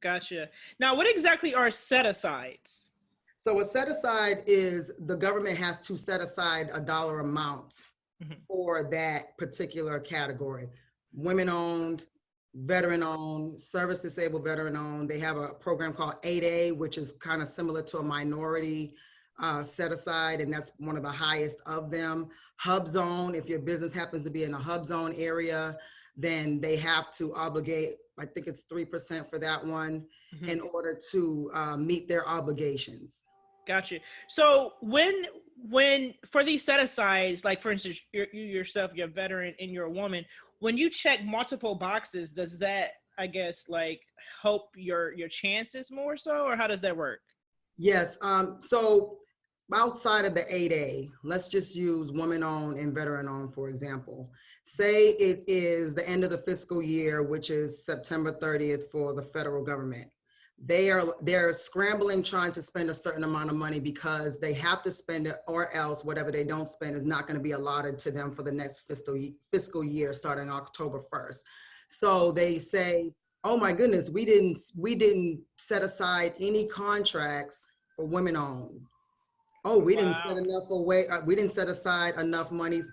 Gotcha. Now, what exactly are set-asides? So a set aside is the government has to set aside a dollar amount Mhm. for that particular category. Women owned, veteran owned, service disabled veteran owned. They have a program called 8A, which is kind of similar to a minority set aside, and that's one of the highest of them. Hub zone, if your business happens to be in a hub zone area, then they have to obligate, I think it's 3% for that one, Mhm. in order to meet their obligations. Gotcha. So when for these set-asides, like for instance, you yourself, you're a veteran and you're a woman, when you check multiple boxes, does that, I guess, like help your chances more so, or how does that work? Yes. So outside of the 8A, let's just use women owned and veteran owned, for example. Say it is the end of the fiscal year, which is September 30th for the federal government. They're scrambling trying to spend a certain amount of money because they have to spend it, or else whatever they don't spend is not going to be allotted to them for the next fiscal year starting October 1st. So they say, oh my goodness, we didn't set aside any contracts for women owned. Oh, we didn't set Wow. enough away. We didn't set aside enough money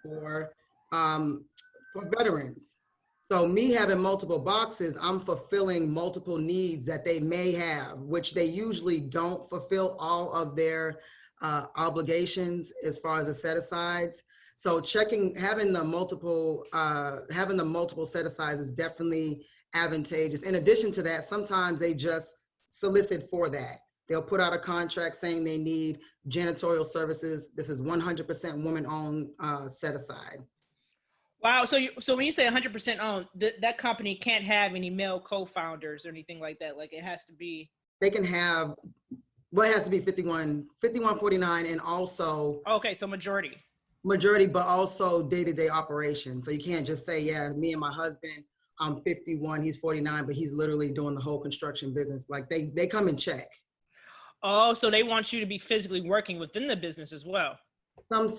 um, for veterans. So me having multiple boxes, I'm fulfilling multiple needs that they may have, which they usually don't fulfill all of their obligations as far as the set asides. So having the multiple set asides is definitely advantageous. In addition to that, sometimes they just solicit for that. They'll put out a contract saying they need janitorial services. This is 100% woman-owned set aside. Wow. So when you say 100% owned, that company can't have any male co-founders or anything like that. Like it has to be. They can have, well, it has to be 5149, and also Okay, so majority. majority, but also day-to-day operations. So you can't just say, yeah, me and my husband, I'm 51, he's 49, but he's literally doing the whole construction business. Like they come and check. Oh, so they want you to be physically working within the business as well. It's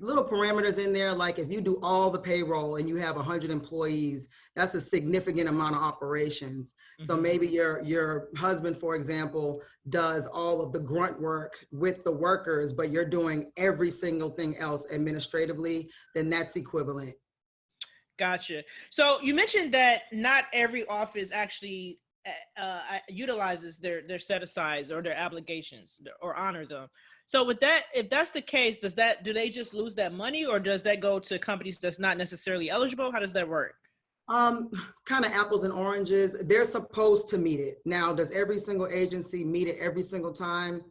little parameters in there, like if you do all the payroll and you have 100 employees, that's a significant amount of operations. So Mhm. maybe your husband, for example, does all of the grunt work with the workers, but you're doing every single thing else administratively, then that's equivalent. Gotcha. So you mentioned that not every office actually utilizes their set asides or their obligations or honor them. So with that, if that's the case, do they just lose that money, or does that go to companies that's not necessarily eligible? How does that work? Um, Kind of apples and oranges. They're supposed to meet it. Now, does every single agency meet it every single time?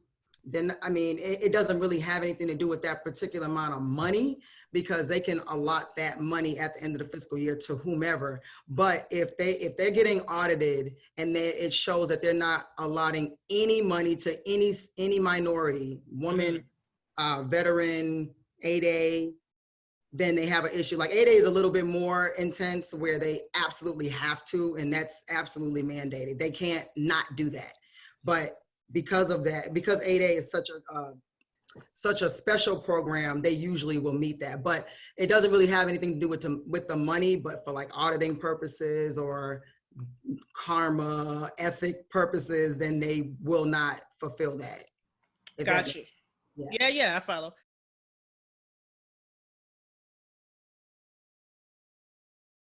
Then, I mean, it doesn't really have anything to do with that particular amount of money, because they can allot that money at the end of the fiscal year to whomever. But if they're getting audited and it shows that they're not allotting any money to any minority, Mhm. woman, veteran, 8A, then they have an issue. Like 8A is a little bit more intense where they absolutely have to, and that's absolutely mandated. They can't not do that. But because of that, because 8A is such a special program, they usually will meet that. But it doesn't really have anything to do with the money, but for like auditing purposes or karma, ethic purposes, then they will not fulfill that. If that makes, Gotcha. yeah. Yeah, I follow.